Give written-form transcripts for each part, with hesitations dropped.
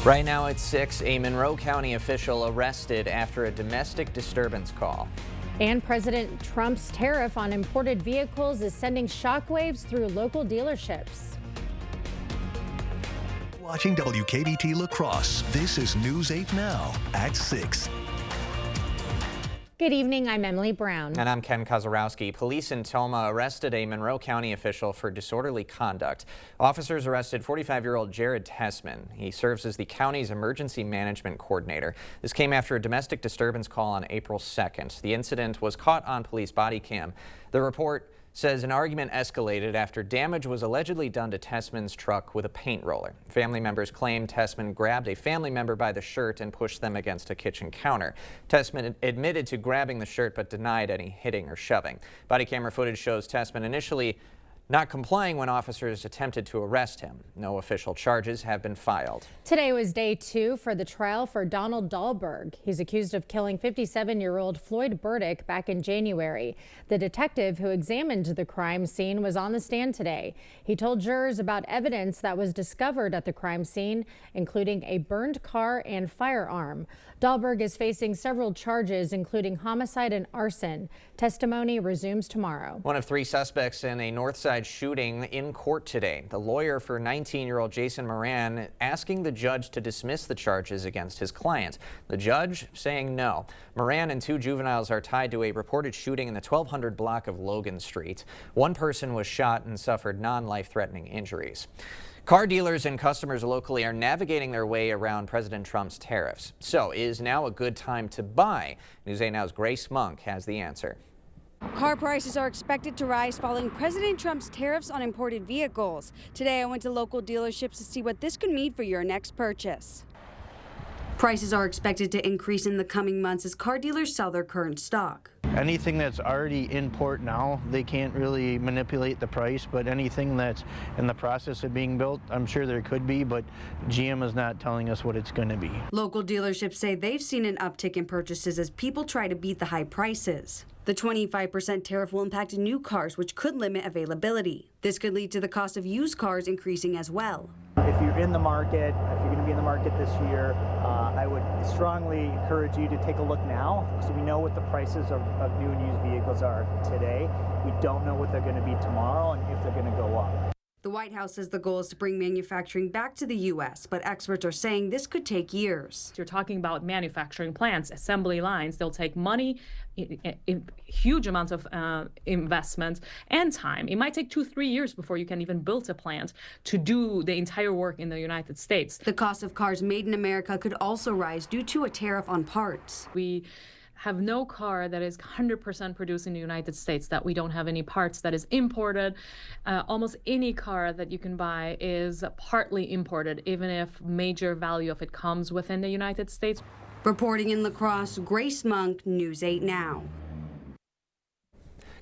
Right now it's 6. A Monroe County official arrested after a domestic disturbance call. And President Trump's tariff on imported vehicles is sending shockwaves through local dealerships. Watching WKDT La Crosse, this is News 8 Now at 6. Good evening, I'm Emily Brown. And I'm Ken Kozorowski. Police in Tomah arrested a Monroe County official for disorderly conduct. Officers arrested 45-year-old Jared Tessman. He serves as the county's emergency management coordinator. This came after a domestic disturbance call on April 2nd. The incident was caught on police body cam. The report says an argument escalated after damage was allegedly done to Tessman's truck with a paint roller. Family members claim Tessman grabbed a family member by the shirt and pushed them against a kitchen counter. Tessman admitted to grabbing the shirt but denied any hitting or shoving. Body camera footage shows Tessman initially not complying when officers attempted to arrest him. No official charges have been filed. Today was day 2 for the trial for Donald Dahlberg. He's accused of killing 57-year-old Floyd Burdick back in January. The detective who examined the crime scene was on the stand today. He told jurors about evidence that was discovered at the crime scene, including a burned car and firearm. Dahlberg is facing several charges, including homicide and arson. Testimony resumes tomorrow. One of 3 suspects in a Northside shooting in court today. The lawyer for 19-year-old Jason Moran asking the judge to dismiss the charges against his client. The judge saying no. Moran and 2 juveniles are tied to a reported shooting in the 1200 block of Logan Street. One person was shot and suffered non-life-threatening injuries. Car dealers and customers locally are navigating their way around President Trump's tariffs. So is now a good time to buy? News 8 Now's Grace Monk has the answer. Car prices are expected to rise following President Trump's tariffs on imported vehicles. Today I went to local dealerships to see what this could mean for your next purchase. Prices are expected to increase in the coming months as car dealers sell their current stock. Anything that's already in port now, they can't really manipulate the price, but anything that's in the process of being built, I'm sure there could be, but GM is not telling us what it's going to be. Local dealerships say they've seen an uptick in purchases as people try to beat the high prices. The 25% tariff will impact new cars, which could limit availability. This could lead to the cost of used cars increasing as well. If you're in the market, if you're going to be in the market this year, I would strongly encourage you to take a look now, so we know what the prices of new and used vehicles are today. We don't know what they're going to be tomorrow and if they're going to go up. The White House says the goal is to bring manufacturing back to the U.S., but experts are saying this could take years. You're talking about manufacturing plants, assembly lines. They'll take money, huge amounts of investment and time. It might take 2-3 years before you can even build a plant to do the entire work in the United States. The cost of cars made in America could also rise due to a tariff on parts. We have no car that is 100% produced in the United States that we don't have any parts that is imported. Almost any car that you can buy is partly imported, even if major value of it comes within the United States. Reporting in La Crosse, Grace Monk, News 8 Now.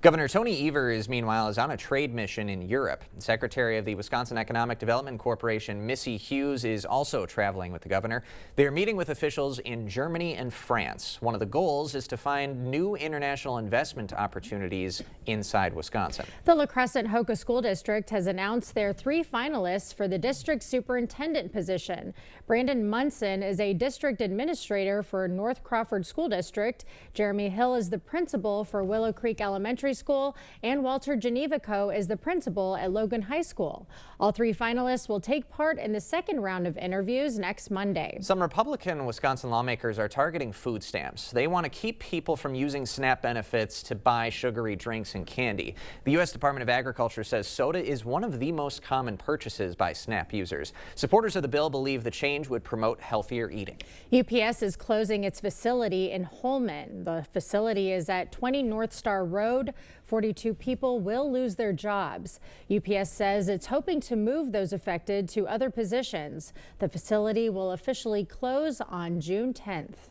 Governor Tony Evers, meanwhile, is on a trade mission in Europe. Secretary of the Wisconsin Economic Development Corporation, Missy Hughes, is also traveling with the governor. They are meeting with officials in Germany and France. One of the goals is to find new international investment opportunities inside Wisconsin. The La Crescent-Hoka School District has announced their 3 finalists for the district superintendent position. Brandon Munson is a district administrator for North Crawford School District. Jeremy Hill is the principal for Willow Creek Elementary School, and Walter Genevico is the principal at Logan High School. All 3 finalists will take part in the second round of interviews next Monday. Some Republican Wisconsin lawmakers are targeting food stamps. They want to keep people from using SNAP benefits to buy sugary drinks and candy. The U.S. Department of Agriculture says soda is one of the most common purchases by SNAP users. Supporters of the bill believe the change would promote healthier eating. UPS is closing its facility in Holmen. The facility is at 20 North Star Road. 42 people will lose their jobs. UPS says it's hoping to move those affected to other positions. The facility will officially close on June 10th.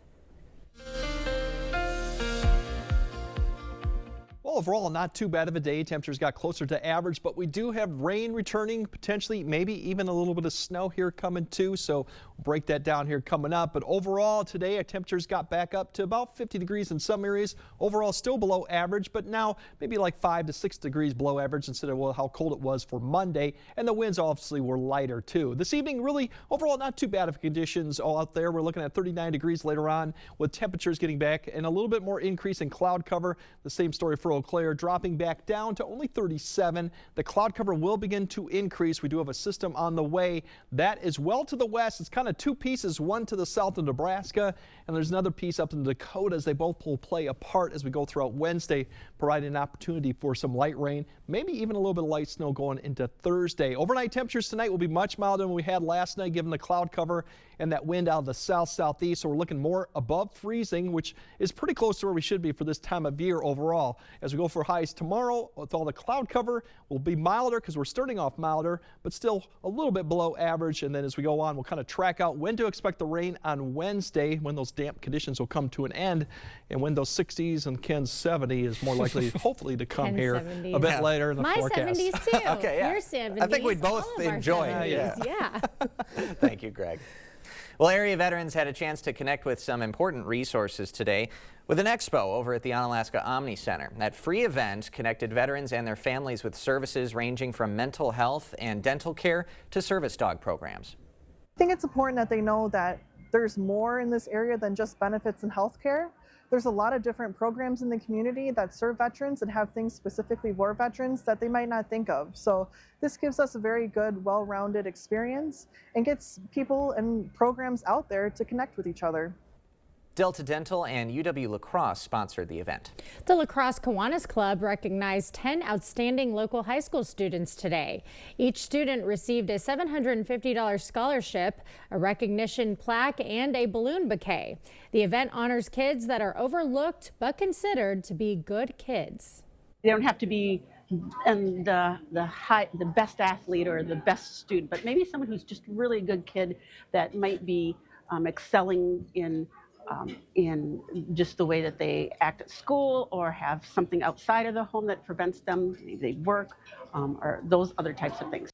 Well, overall, not too bad of a day. Temperatures got closer to average, but we do have rain returning, potentially maybe even a little bit of snow here coming too. So we'll break that down here coming up. But overall today, our temperatures got back up to about 50 degrees in some areas. Overall, still below average, but now maybe like 5 to 6 degrees below average instead of how cold it was for Monday. And the winds obviously were lighter too. This evening, really overall not too bad of conditions all out there. We're looking at 39 degrees later on with temperatures getting back and a little bit more increase in cloud cover. The same story for Eau Claire, dropping back down to only 37. The cloud cover will begin to increase. We do have a system on the way that is well to the west. It's kind of two pieces, one to the south of Nebraska, and there's another piece up in the Dakotas. They both will play a part as we go throughout Wednesday, providing an opportunity for some light rain, maybe even a little bit of light snow going into Thursday. Overnight temperatures tonight will be much milder than we had last night, given the cloud cover and that wind out of the south-southeast. So we're looking more above freezing, which is pretty close to where we should be for this time of year overall. As we go for highs tomorrow, with all the cloud cover, will be milder because we're starting off milder, but still a little bit below average. And then as we go on, we'll kind of track out when to expect the rain on Wednesday, when those damp conditions will come to an end, and when those 60s and Ken's 70 is more likely, hopefully, to come here 70s. a bit later in the My forecast. 70s too. Okay, yeah. Your 70s. I think we'd both all of our enjoy 70s. it. Yeah. Thank you, Greg. Well, area veterans had a chance to connect with some important resources today with an expo over at the Onalaska Omni Center. That free event connected veterans and their families with services ranging from mental health and dental care to service dog programs. I think it's important that they know that there's more in this area than just benefits and health care. There's a lot of different programs in the community that serve veterans and have things specifically for veterans that they might not think of. So this gives us a very good, well-rounded experience and gets people and programs out there to connect with each other. Delta Dental and UW La Crosse sponsored the event. The La Crosse Kiwanis Club recognized 10 outstanding local high school students today. Each student received a $750 scholarship, a recognition plaque, and a balloon bouquet. The event honors kids that are overlooked but considered to be good kids. They don't have to be the best athlete or the best student, but maybe someone who's just really a good kid that might be excelling in just the way that they act at school or have something outside of the home that prevents them, they work, or those other types of things.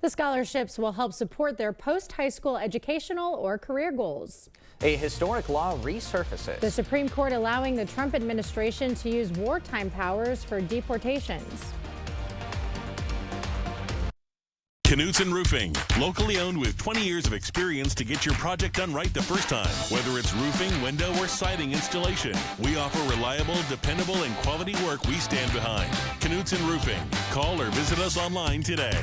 The scholarships will help support their post-high school educational or career goals. A historic law resurfaces. The Supreme Court allowing the Trump administration to use wartime powers for deportations. Knutson Roofing, locally owned with 20 years of experience to get your project done right the first time. Whether it's roofing, window, or siding installation, we offer reliable, dependable, and quality work we stand behind. Knutson Roofing. Call or visit us online today.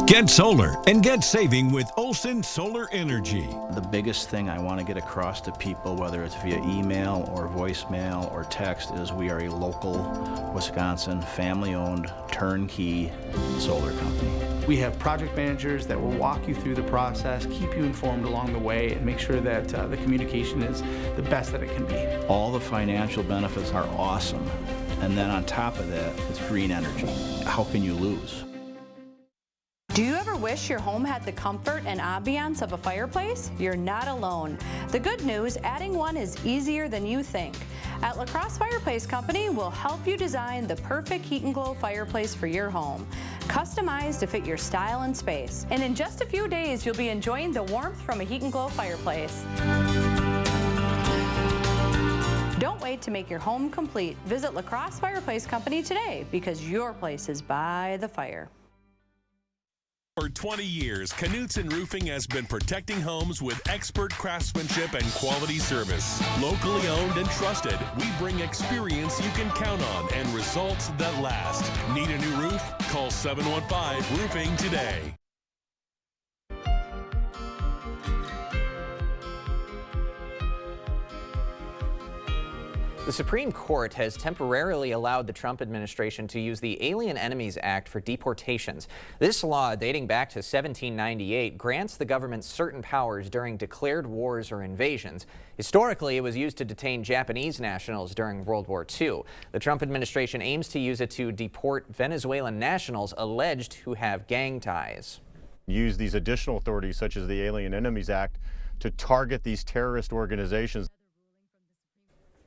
Get solar and get saving with Olson Solar Energy. The biggest thing I want to get across to people, whether it's via email or voicemail or text, is we are a local Wisconsin family-owned turnkey solar company. We have project managers that will walk you through the process, keep you informed along the way, and make sure that the communication is the best that it can be. All the financial benefits are awesome. And then on top of that, it's green energy. How can you lose? Do you ever wish your home had the comfort and ambiance of a fireplace? You're not alone. The good news, adding one is easier than you think. At La Crosse Fireplace Company, we'll help you design the perfect heat and glow fireplace for your home, customized to fit your style and space. And in just a few days, you'll be enjoying the warmth from a heat and glow fireplace. Don't wait to make your home complete. Visit La Crosse Fireplace Company today because your place is by the fire. For 20 years, Knutson Roofing has been protecting homes with expert craftsmanship and quality service. Locally owned and trusted, we bring experience you can count on and results that last. Need a new roof? Call 715 Roofing today. The Supreme Court has temporarily allowed the Trump administration to use the Alien Enemies Act for deportations. This law, dating back to 1798, grants the government certain powers during declared wars or invasions. Historically, it was used to detain Japanese nationals during World War II. The Trump administration aims to use it to deport Venezuelan nationals alleged who have gang ties. Use these additional authorities, such as the Alien Enemies Act, to target these terrorist organizations.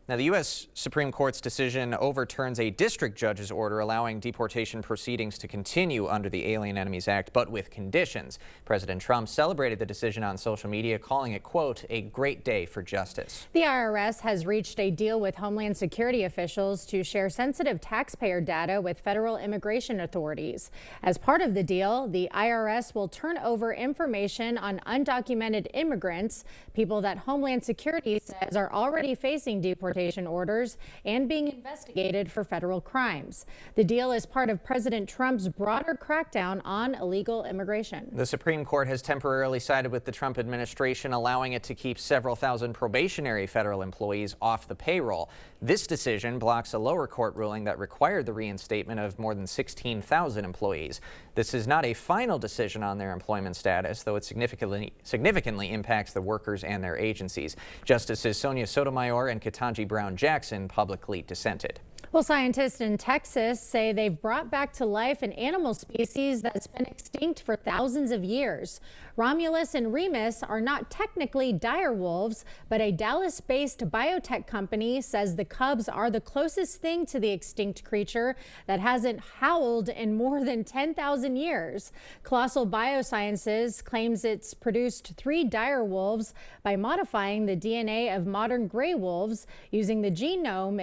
Now, the U.S. Supreme Court's decision overturns a district judge's order allowing deportation proceedings to continue under the Alien Enemies Act, but with conditions. President Trump celebrated the decision on social media, calling it, quote, a great day for justice. The IRS has reached a deal with Homeland Security officials to share sensitive taxpayer data with federal immigration authorities. As part of the deal, the IRS will turn over information on undocumented immigrants, people that Homeland Security says are already facing deportation orders and being investigated for federal crimes. The deal is part of President Trump's broader crackdown on illegal immigration. The Supreme Court has temporarily sided with the Trump administration, allowing it to keep several thousand probationary federal employees off the payroll. This decision blocks a lower court ruling that required the reinstatement of more than 16,000 employees. This is not a final decision on their employment status, though it significantly impacts the workers and their agencies. Justices Sonia Sotomayor and Ketanji Brown Jackson publicly dissented. Well, scientists in Texas say they've brought back to life an animal species that's been extinct for thousands of years. Romulus and Remus are not technically dire wolves, but a Dallas-based biotech company says the cubs are the closest thing to the extinct creature that hasn't howled in more than 10,000 years. Colossal Biosciences claims it's produced 3 dire wolves by modifying the DNA of modern gray wolves using the genome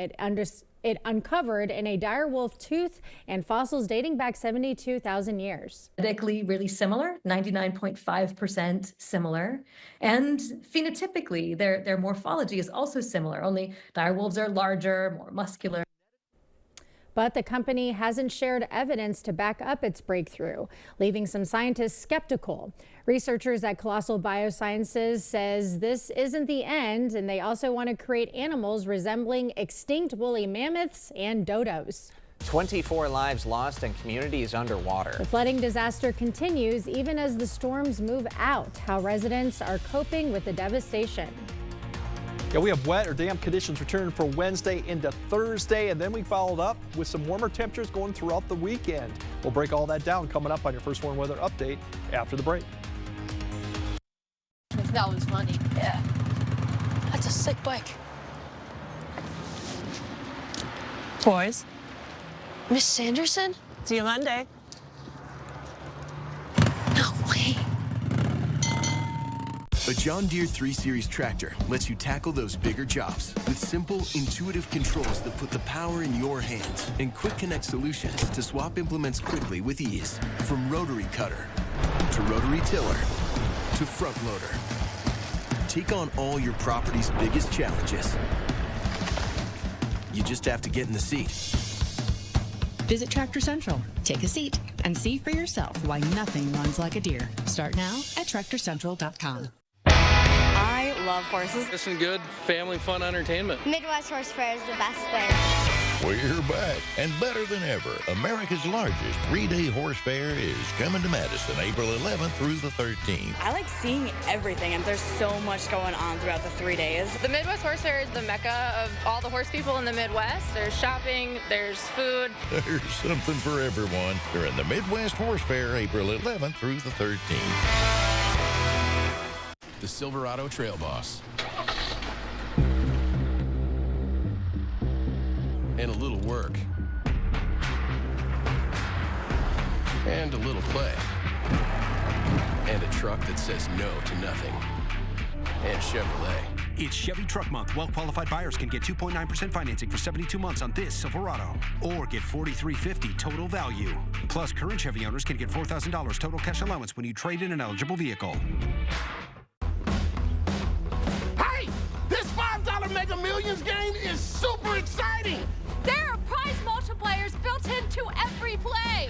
it uncovered in a dire wolf tooth and fossils dating back 72,000 years. Genetically really similar, 99.5% similar. And phenotypically, their morphology is also similar, only dire wolves are larger, more muscular. But the company hasn't shared evidence to back up its breakthrough, leaving some scientists skeptical. Researchers at Colossal Biosciences says this isn't the end, and they also want to create animals resembling extinct woolly mammoths and dodos. 24 lives lost and communities underwater. The flooding disaster continues even as the storms move out. How residents are coping with the devastation. Yeah, we have wet or damp conditions returning for Wednesday into Thursday, and then we followed up with some warmer temperatures going throughout the weekend. We'll break all that down coming up on your First Warn Weather Update after the break. That was funny. Yeah. That's a sick bike. Boys. Miss Sanderson? See you Monday. No way. A John Deere 3 Series tractor lets you tackle those bigger jobs with simple, intuitive controls that put the power in your hands and quick connect solutions to swap implements quickly with ease. From rotary cutter to rotary tiller to front loader. Take on all your property's biggest challenges. You just have to get in the seat. Visit Tractor Central, take a seat, and see for yourself why nothing runs like a Deere. Start now at TractorCentral.com. I love horses. It's some good family fun entertainment. Midwest Horse Fair is the best thing. We're back, and better than ever. America's largest 3-day horse fair is coming to Madison April 11th through the 13th. I like seeing everything, and there's so much going on throughout the 3 days. The Midwest Horse Fair is the mecca of all the horse people in the Midwest. There's shopping, there's food. There's something for everyone during the Midwest Horse Fair April 11th through the 13th. The Silverado Trail Boss. And a little work. And a little play. And a truck that says no to nothing. And Chevrolet. It's Chevy Truck Month. Well-qualified buyers can get 2.9% financing for 72 months on this Silverado. Or get $4,350 total value. Plus, current Chevy owners can get $4,000 total cash allowance when you trade in an eligible vehicle. Hey! This $5 Mega Millions game is super exciting! There are prize multipliers built into every play.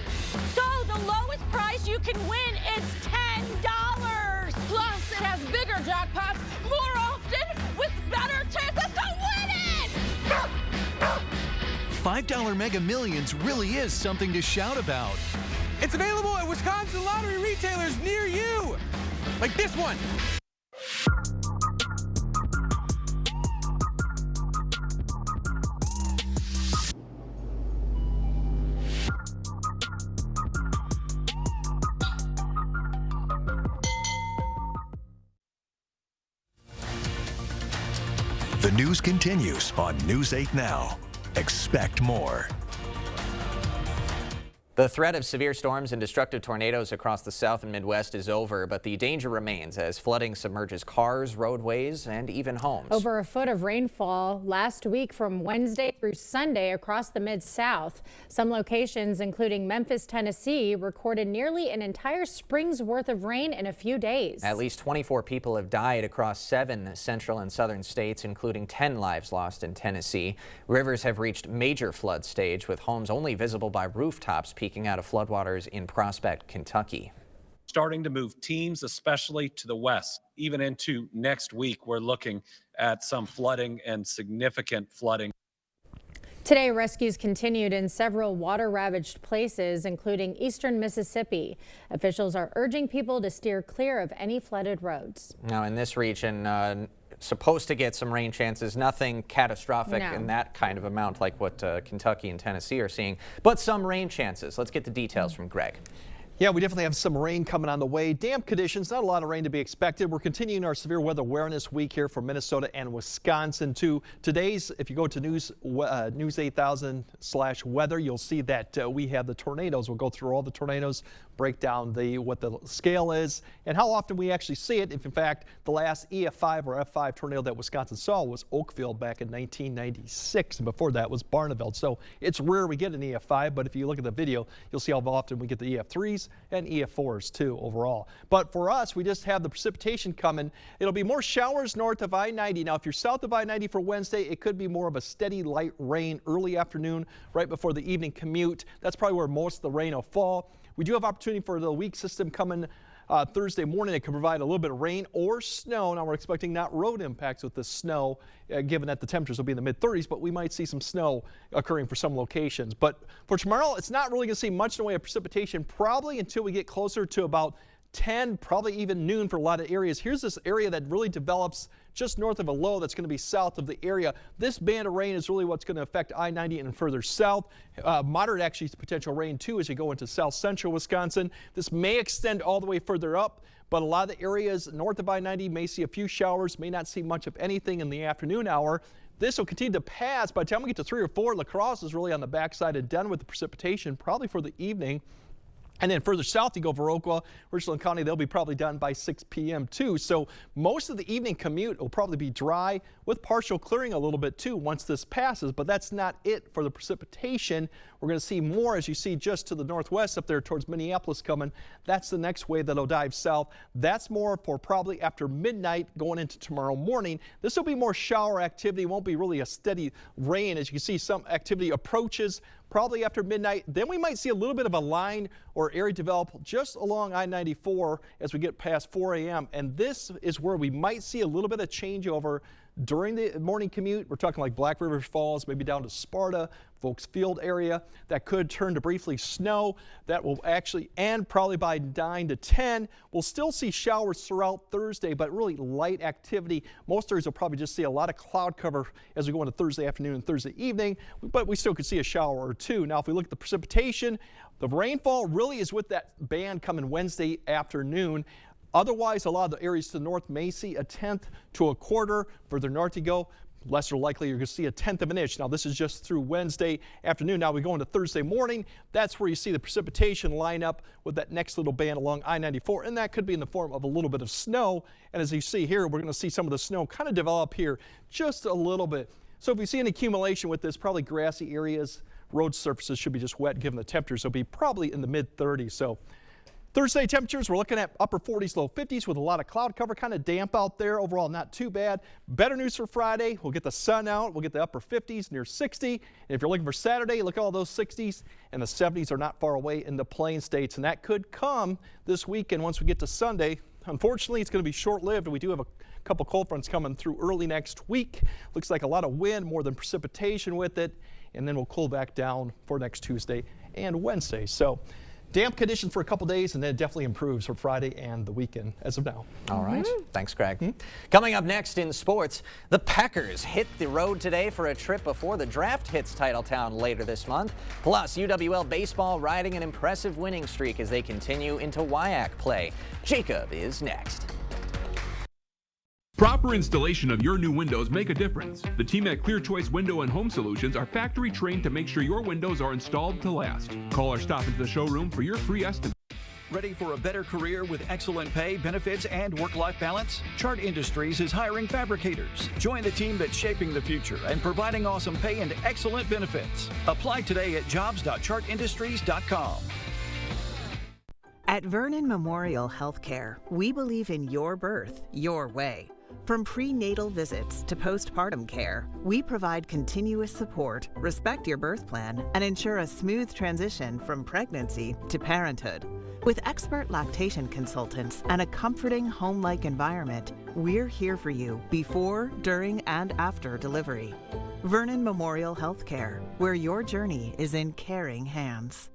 So the lowest prize you can win is $10. Plus, it has bigger jackpots more often with better chances to win it! $5 Mega Millions really is something to shout about. It's available at Wisconsin lottery retailers near you, like this one. The news continues on News 8 Now. Expect more. The threat of severe storms and destructive tornadoes across the South and Midwest is over, but the danger remains as flooding submerges cars, roadways, and even homes. Over a foot of rainfall last week from Wednesday through Sunday across the Mid-South. Some locations, including Memphis, Tennessee, recorded nearly an entire spring's worth of rain in a few days. At least 24 people have died across 7 central and southern states, including 10 lives lost in Tennessee. Rivers have reached major flood stage, with homes only visible by rooftops peaking out of floodwaters in Prospect, Kentucky. Starting to move teams, especially to the west. Even into next week, we're looking at some flooding and significant flooding. Today, rescues continued in several water-ravaged places, including eastern Mississippi. Officials are urging people to steer clear of any flooded roads. Now, in this region, supposed to get some rain chances, nothing catastrophic in that kind of amount like what Kentucky and Tennessee are seeing, but some rain chances. Let's get the details from Greg. Yeah, we definitely have some rain coming on the way. Damp conditions, not a lot of rain to be expected. We're continuing our severe weather awareness week here for Minnesota and Wisconsin too. Today's, if you go to News 8000/weather, you'll see that we have the tornadoes. We'll go through all the tornadoes, break down what the scale is and how often we actually see it. If in fact the last EF5 or F5 tornado that Wisconsin saw was Oakfield back in 1996, and before that was Barneveld. So it's rare we get an EF5, but if you look at the video, you'll see how often we get the EF3s and EF4s too overall. But for us, we just have the precipitation coming. It'll be more showers north of I-90. Now, if you're south of I-90 for Wednesday, it could be more of a steady light rain early afternoon, right before the evening commute. That's probably where most of the rain will fall. We do have opportunity for the weak system coming Thursday morning. It can provide a little bit of rain or snow. Now we're expecting not road impacts with the snow, given that the temperatures will be in the mid-30s, but we might see some snow occurring for some locations. But for tomorrow, it's not really going to see much in the way of precipitation, probably until we get closer to about 10, probably even noon for a lot of areas. Here's this area that really develops just north of a low that's going to be south of the area. This band of rain is really what's going to affect I-90 and further south. Moderate actually potential rain too as you go into south central Wisconsin. This may extend all the way further up, but a lot of the areas north of I-90 may see a few showers, may not see much of anything in the afternoon hour. This will continue to pass. By the time we get to 3 or 4, La Crosse is really on the backside and done with the precipitation, probably for the evening. And then further south, you go Viroqua, Richland County, they'll be probably done by 6 p.m. too. So most of the evening commute will probably be dry with partial clearing a little bit too once this passes. But that's not it for the precipitation. We're going to see more as you see just to the northwest up there towards Minneapolis coming. That's the next wave that'll dive south. That's more for probably after midnight going into tomorrow morning. This will be more shower activity. Won't be really a steady rain. As you can see, some activity approaches probably after midnight. Then we might see a little bit of a line or area develop just along I-94 as we get past 4 a.m. And this is where we might see a little bit of changeover during the morning commute. We're talking like Black River Falls, maybe down to Sparta, Folks Field area. That could turn to briefly snow. That will actually end probably by 9 to 10. We'll still see showers throughout Thursday, but really light activity. Most areas will probably just see a lot of cloud cover as we go into Thursday afternoon and Thursday evening, but we still could see a shower or two. Now, if we look at the precipitation, the rainfall really is with that band coming Wednesday afternoon. Otherwise, a lot of the areas to the north may see a 1/10 to a quarter. Further north you go, lesser likely you're going to see a 1/10 of an inch. Now, this is just through Wednesday afternoon. Now we go into Thursday morning. That's where you see the precipitation line up with that next little band along I-94, and that could be in the form of a little bit of snow. And as you see here, we're going to see some of the snow kind of develop here just a little bit. So if we see an accumulation with this, probably grassy areas, road surfaces should be just wet given the temperatures. It'll be probably in the mid-30s. So Thursday temperatures, we're looking at upper 40s, low 50s with a lot of cloud cover, kind of damp out there. Overall, not too bad. Better news for Friday. We'll get the sun out. We'll get the upper 50s near 60. And if you're looking for Saturday, look at all those 60s, and the 70s are not far away in the Plain States. And that could come this weekend once we get to Sunday. Unfortunately, it's going to be short-lived. We do have a couple cold fronts coming through early next week. Looks like a lot of wind more than precipitation with it. and then we'll cool back down for next Tuesday and Wednesday. So damp conditions for a couple days, and then it definitely improves for Friday and the weekend as of now. All right. Thanks, Greg. Coming up next in sports, the Packers hit the road today for a trip before the draft hits Titletown later this month. Plus, UWL baseball riding an impressive winning streak as they continue into WIAC play. Jacob is next. Proper installation of your new windows make a difference. The team at Clear Choice Window and Home Solutions are factory trained to make sure your windows are installed to last. Call or stop into the showroom for your free estimate. Ready for a better career with excellent pay, benefits, and work-life balance? Chart Industries is hiring fabricators. Join the team that's shaping the future and providing awesome pay and excellent benefits. Apply today at jobs.chartindustries.com. At Vernon Memorial Healthcare, we believe in your birth, your way. From prenatal visits to postpartum care, we provide continuous support, respect your birth plan, and ensure a smooth transition from pregnancy to parenthood. With expert lactation consultants and a comforting home-like environment, we're here for you before, during, and after delivery. Vernon Memorial Healthcare, where your journey is in caring hands.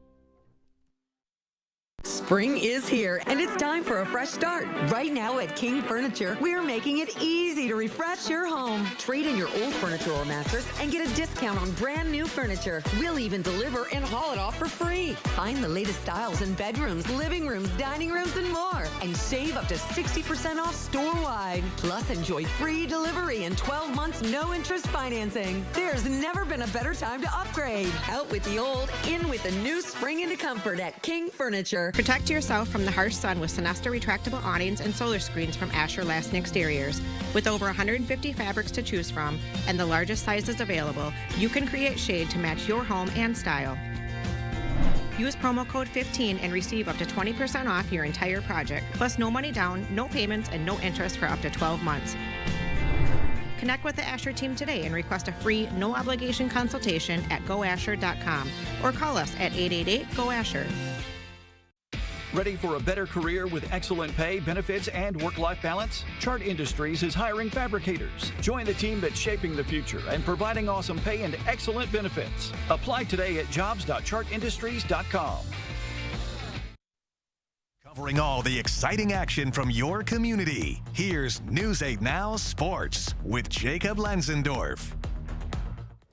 Spring is here, and it's time for a fresh start. Right now at King Furniture, we're making it easy to refresh your home. Trade in your old furniture or mattress and get a discount on brand new furniture. We'll even deliver and haul it off for free. Find the latest styles in bedrooms, living rooms, dining rooms, and more. And save up to 60% off store-wide. Plus, enjoy free delivery and 12 months no-interest financing. There's never been a better time to upgrade. Out with the old, in with the new spring into comfort at King Furniture. Protect yourself from the harsh sun with Sonesta retractable awnings and solar screens from Asher Lasting Exteriors. With over 150 fabrics to choose from and the largest sizes available, you can create shade to match your home and style. Use promo code 15 and receive up to 20% off your entire project, plus no money down, no payments, and no interest for up to 12 months. Connect with the Asher team today and request a free, no-obligation consultation at goasher.com or call us at 888-GO-ASHER. Ready for a better career with excellent pay, benefits, and work-life balance? Chart Industries is hiring fabricators. Join the team that's shaping the future and providing awesome pay and excellent benefits. Apply today at jobs.chartindustries.com. Covering all the exciting action from your community, here's News 8 Now Sports with Jacob Lenzendorf.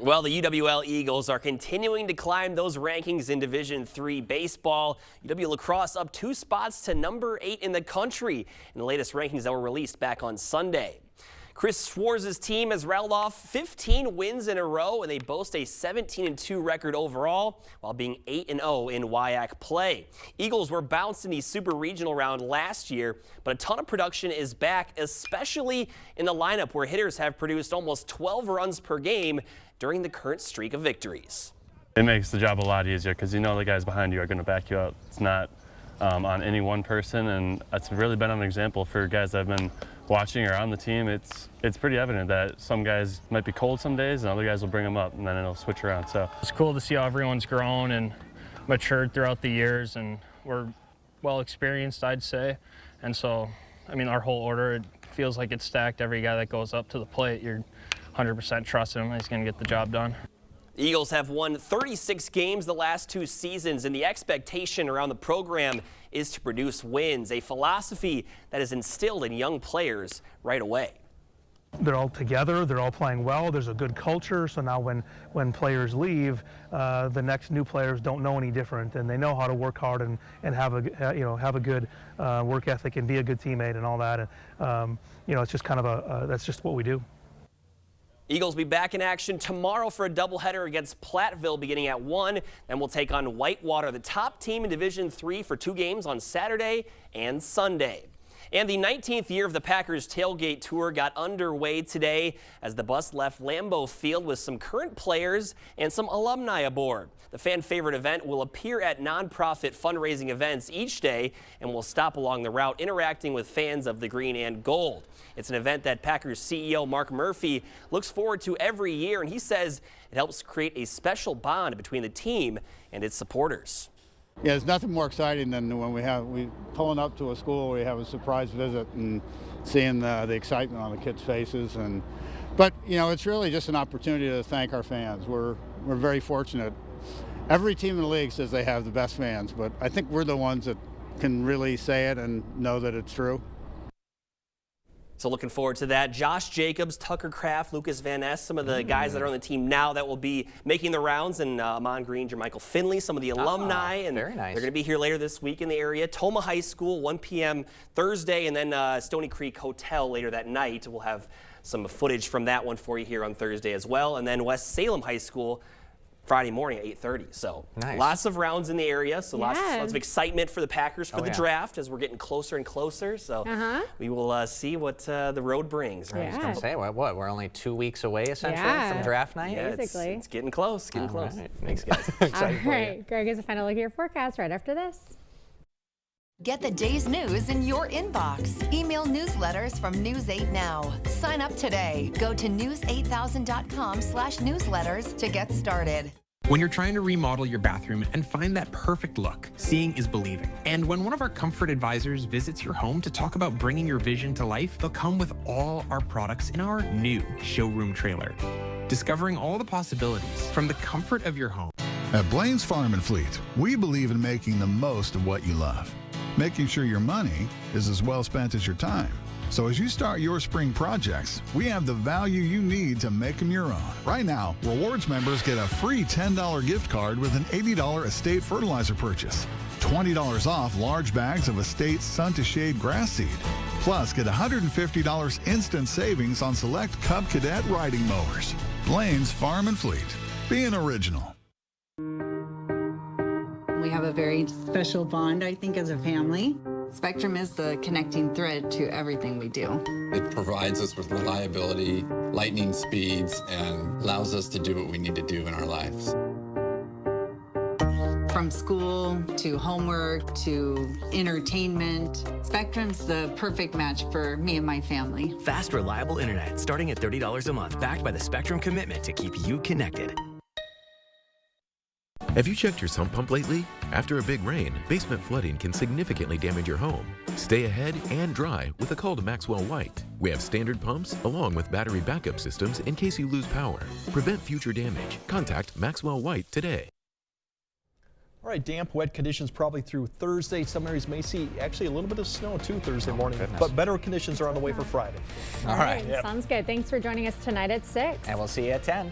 Well, the UWL Eagles are continuing to climb those rankings in Division III baseball. UW La Crosse up 2 spots to number 8 in the country in the latest rankings that were released back on Sunday. Chris Schwarz's team has rattled off 15 wins in a row, and they boast a 17-2 record overall while being 8-0 in WIAC play. Eagles were bounced in the Super Regional round last year, but a ton of production is back, especially in the lineup where hitters have produced almost 12 runs per game during the current streak of victories. It makes the job a lot easier because you know the guys behind you are going to back you up. It's not on any one person, and it's really been an example for guys that have been watching or on the team. It's pretty evident that some guys might be cold some days and other guys will bring them up, and then it'll switch around. So it's cool to see how everyone's grown and matured throughout the years, and we're well experienced, I'd say. And so, I mean, our whole order, it feels like it's stacked. Every guy that goes up to the plate, you're 100% trusting him. He's going to get the job done. The Eagles have won 36 games the last 2 seasons, and the expectation around the program is to produce wins, a philosophy that is instilled in young players right away. They're all together, they're all playing well, there's a good culture, so now when players leave, the next new players don't know any different, and they know how to work hard and have a good work ethic and be a good teammate and all that. And it's just kind of that's just what we do. Eagles will be back in action tomorrow for a doubleheader against Platteville beginning at 1. Then we'll take on Whitewater, the top team in Division III, for 2 games on Saturday and Sunday. And the 19th year of the Packers tailgate tour got underway today as the bus left Lambeau Field with some current players and some alumni aboard. The fan favorite event will appear at nonprofit fundraising events each day and will stop along the route interacting with fans of the green and gold. It's an event that Packers CEO Mark Murphy looks forward to every year, and he says it helps create a special bond between the team and its supporters. Yeah, there's nothing more exciting than when we pulling up to a school, we have a surprise visit and seeing the excitement on the kids' faces. But it's really just an opportunity to thank our fans. We're we're very fortunate. Every team in the league says they have the best fans, but I think we're the ones that can really say it and know that it's true. So looking forward to that. Josh Jacobs, Tucker Kraft, Lucas Van Ness, some of the guys that are on the team now that will be making the rounds, and Amon Green, Jermichael Finley, some of the alumni. And very nice. They're going to be here later this week in the area. Toma High School, 1 p.m. Thursday, and then Stony Creek Hotel later that night. We'll have some footage from that one for you here on Thursday as well. And then West Salem High School, Friday morning at 8:30. So lots of rounds in the area. So lots of excitement for the Packers for the draft as we're getting closer and closer. So we will see what the road brings. Right? I was going to say, what? We're only 2 weeks away essentially from draft night. Yeah, basically. It's getting close. Getting close. Right. Thanks, guys. All right, Greg has a final look at your forecast right after this. Get the day's news in your inbox. Email newsletters from News 8 Now. Sign up today. Go to news8000.com/newsletters to get started. When you're trying to remodel your bathroom and find that perfect look, seeing is believing. And when one of our comfort advisors visits your home to talk about bringing your vision to life, they'll come with all our products in our new showroom trailer. Discovering all the possibilities from the comfort of your home. At Blaine's Farm and Fleet, we believe in making the most of what you love. Making sure your money is as well spent as your time. So as you start your spring projects, we have the value you need to make them your own. Right now, Rewards members get a free $10 gift card with an $80 Estate fertilizer purchase, $20 off large bags of Estate Sun to Shade grass seed, plus get $150 instant savings on select Cub Cadet riding mowers. Blaine's Farm and Fleet. Being original. We have a very special bond, I think, as a family. Spectrum is the connecting thread to everything we do. It provides us with reliability, lightning speeds, and allows us to do what we need to do in our lives. From school to homework to entertainment, Spectrum's the perfect match for me and my family. Fast, reliable internet starting at $30 a month, backed by the Spectrum commitment to keep you connected. Have you checked your sump pump lately? After a big rain, basement flooding can significantly damage your home. Stay ahead and dry with a call to Maxwell White. We have standard pumps along with battery backup systems in case you lose power. Prevent future damage. Contact Maxwell White today. All right, damp, wet conditions probably through Thursday. Some areas may see actually a little bit of snow too Thursday morning, but better conditions are on the way for Friday. All right. Sounds good. Thanks for joining us tonight at 6. And we'll see you at 10.